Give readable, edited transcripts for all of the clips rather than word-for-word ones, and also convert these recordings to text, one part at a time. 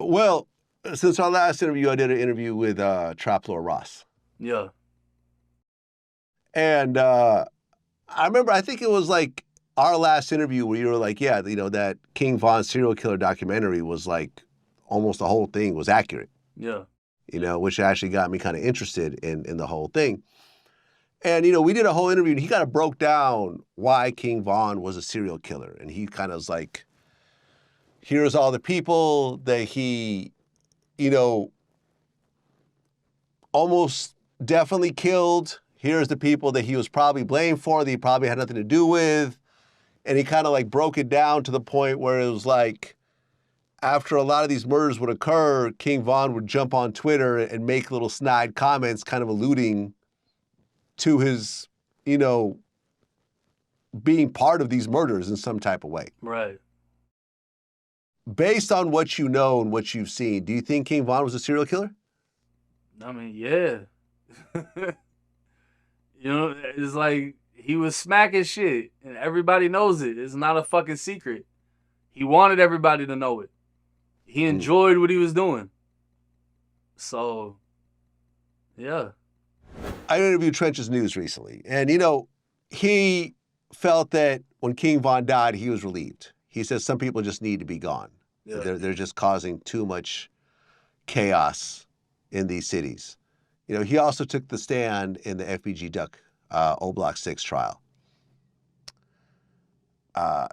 Well, since our last interview, I did an interview with Trapler Ross. Yeah. And I remember, I think it was like our last interview where you were like, yeah, that King Von serial killer documentary was like almost the whole thing was accurate, Yeah. which actually got me kind of interested in the whole thing. And, we did a whole interview and he kind of broke down why King Von was a serial killer. And he kind of was like, here's all the people that he, you know, almost definitely killed. Here's the people that he was probably blamed for, that he probably had nothing to do with. And he kind of like broke it down to the point where it was like, after a lot of these murders would occur, King Von would jump on Twitter and make little snide comments kind of alluding to his, you know, being part of these murders in some type of way. Right. Based on what you know and what you've seen, do you think King Von was a serial killer? I mean, yeah. It's like he was smacking shit and everybody knows it. It's not a fucking secret. He wanted everybody to know it. He enjoyed what he was doing. So, yeah. I interviewed Trench's News recently, and he felt that when King Von died, he was relieved. He says some people just need to be gone. Yeah. They're just causing too much chaos in these cities. He also took the stand in the FBG Duck O Block 6 trial.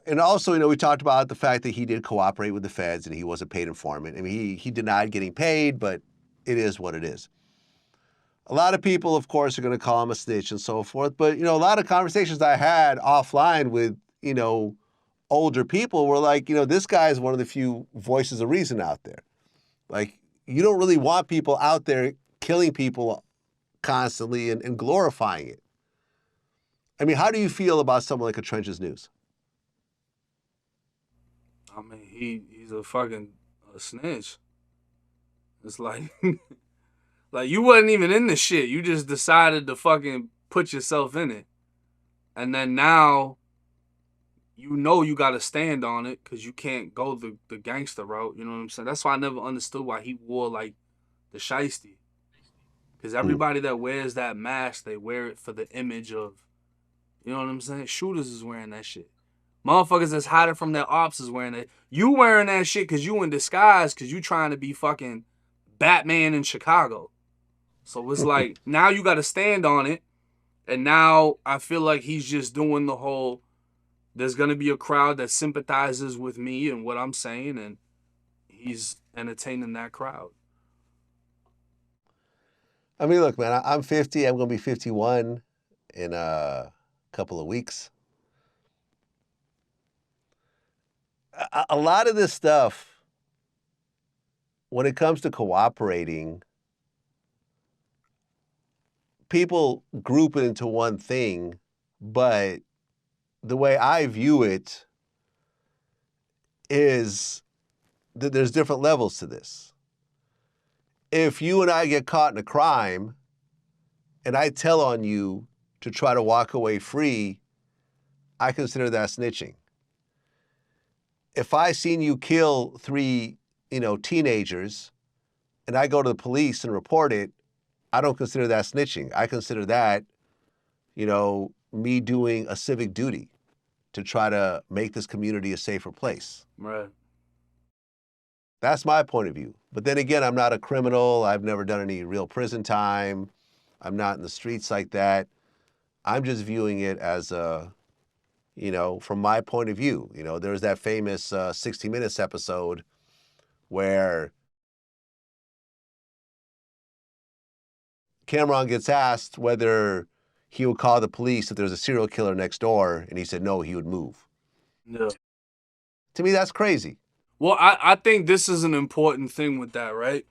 And also, we talked about the fact that he did cooperate with the feds and he was a paid informant. I mean, he denied getting paid, but it is what it is. A lot of people, of course, are going to call him a snitch and so forth. But, a lot of conversations I had offline with, older people were like, this guy is one of the few voices of reason out there. Like, you don't really want people out there killing people constantly and glorifying it. I mean, how do you feel about someone like a Trench's News? I mean, he's a fucking snitch. It's like like you wasn't even in the shit. You just decided to fucking put yourself in it. And then now you got to stand on it because you can't go the gangster route. You know what I'm saying? That's why I never understood why he wore like the shiesty. Because everybody that wears that mask, they wear it for the image of, you know what I'm saying? Shooters is wearing that shit. Motherfuckers that's hiding from their ops is wearing it. You wearing that shit because you in disguise because you trying to be fucking Batman in Chicago. So it's like, now you got to stand on it. And now I feel like he's just doing the whole, there's going to be a crowd that sympathizes with me and what I'm saying. And he's entertaining that crowd. I mean, look, man, I'm 50. I'm going to be 51 in a couple of weeks. A lot of this stuff, when it comes to cooperating, people group it into one thing, but the way I view it is that there's different levels to this. If you and I get caught in a crime and I tell on you to try to walk away free, I consider that snitching. If I seen you kill 3, teenagers and I go to the police and report it, I don't consider that snitching. I consider that, me doing a civic duty to try to make this community a safer place. Right. That's my point of view. But then again, I'm not a criminal. I've never done any real prison time. I'm not in the streets like that. I'm just viewing it as from my point of view. There's that famous 60 Minutes episode where Cameron gets asked whether he would call the police if there's a serial killer next door, and he said no, he would move. Yeah. To me, that's crazy. Well, I think this is an important thing with that, right?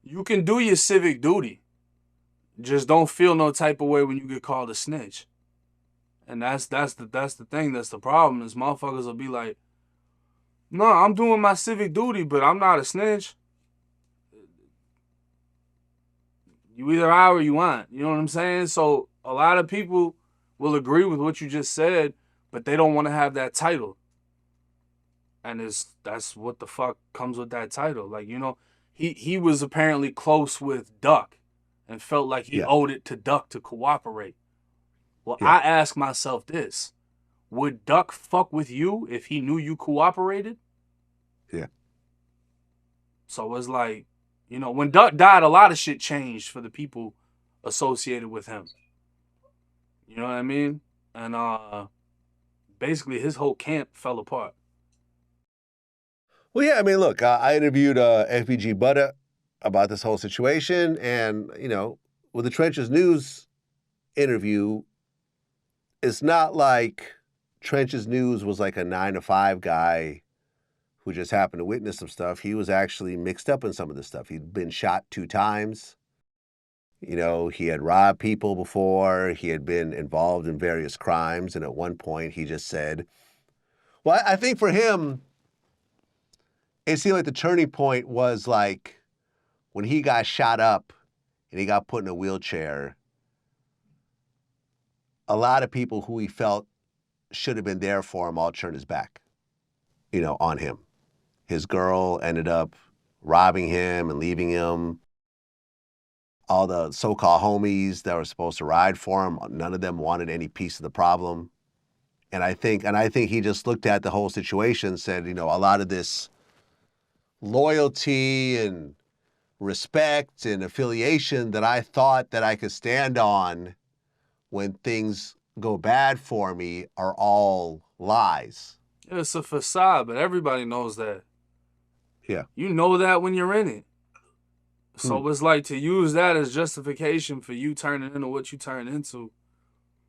You can do your civic duty. Just don't feel no type of way when you get called a snitch. And that's the thing, that's the problem, is motherfuckers will be like, no, I'm doing my civic duty, but I'm not a snitch. You either are or you aren't. You know what I'm saying? So a lot of people will agree with what you just said, but they don't want to have that title. and that's what the fuck comes with that title. Like, you know, he was apparently close with Duck and felt like he Yeah, owed it to Duck to cooperate. Well, yeah, I ask myself this: would Duck fuck with you if he knew you cooperated? yeah. So it's like, you know, when Duck died, a lot of shit changed for the people associated with him. You know what I mean? And basically his whole camp fell apart. Well, yeah. I mean, look, I interviewed FBG Butter about this whole situation, and with the Trenches News interview, it's not like Trenches News was like a 9 to 5 guy who just happened to witness some stuff. He was actually mixed up in some of this stuff. He'd been shot 2 times. He had robbed people before. He had been involved in various crimes. And at one point, he just said, well, I think for him, it seemed like the turning point was like when he got shot up and he got put in a wheelchair. A lot of people who he felt should have been there for him all turned his back, on him. His girl ended up robbing him and leaving him. All the so-called homies that were supposed to ride for him, none of them wanted any piece of the problem. And I think he just looked at the whole situation and said, a lot of this loyalty and respect and affiliation that I thought that I could stand on when things go bad for me are all lies. Yeah, it's a facade, but everybody knows that. Yeah. You know that when you're in it. So it's like to use that as justification for you turning into what you turned into.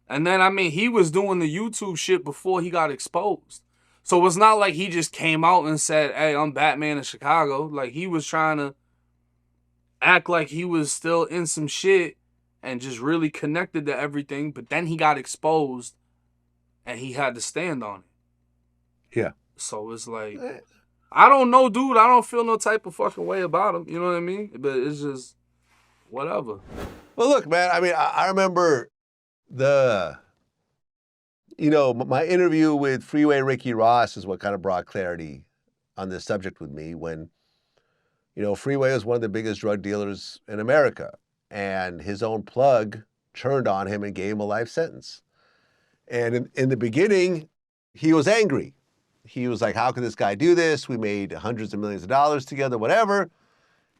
And then, I mean, he was doing the YouTube shit before he got exposed. So it's not like he just came out and said, hey, I'm Batman in Chicago. Like, he was trying to act like he was still in some shit and just really connected to everything. But then he got exposed and he had to stand on it. Yeah. So it's like, I don't know, dude. I don't feel no type of fucking way about him. You know what I mean? But it's just whatever. Well, look, man, I mean, I remember my interview with Freeway Ricky Ross is what kind of brought clarity on this subject with me when, Freeway was one of the biggest drug dealers in America, and his own plug turned on him and gave him a life sentence. And in the beginning, he was angry. He was like, how could this guy do this? We made hundreds of millions of dollars together, whatever.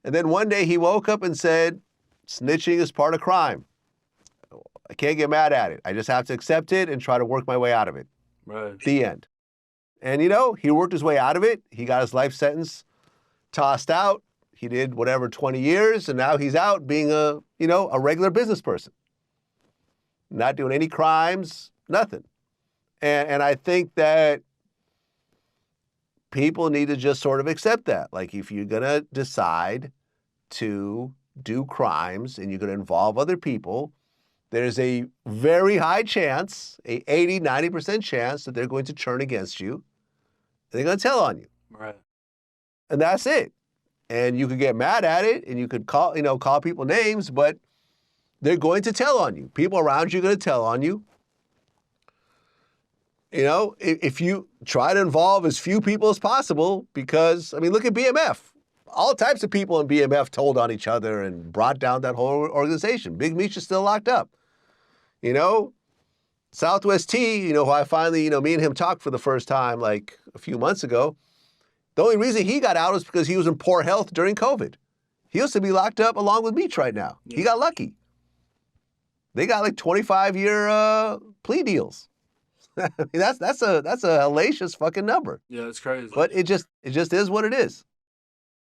And then one day he woke up and said, snitching is part of crime. I can't get mad at it. I just have to accept it and try to work my way out of it. Right. The end. And, he worked his way out of it. He got his life sentence tossed out. He did whatever, 20 years, and now he's out being a regular business person. Not doing any crimes, nothing. And I think that people need to just sort of accept that. Like, if you're going to decide to do crimes and you're going to involve other people, there's a very high chance, a 80, 90% chance that they're going to turn against you. And they're going to tell on you. Right. And that's it. And you could get mad at it and you could call people names, but they're going to tell on you. People around you are going to tell on you. If you try to involve as few people as possible, because, I mean, look at BMF. All types of people in BMF told on each other and brought down that whole organization. Big Meech is still locked up. Southwest T, who I finally, me and him talked for the first time like a few months ago. The only reason he got out was because he was in poor health during COVID. He used to be locked up along with Meech right now. Yeah. He got lucky. They got like 25-year plea deals. I mean, that's a hellacious fucking number. Yeah, it's crazy. But it just is what it is.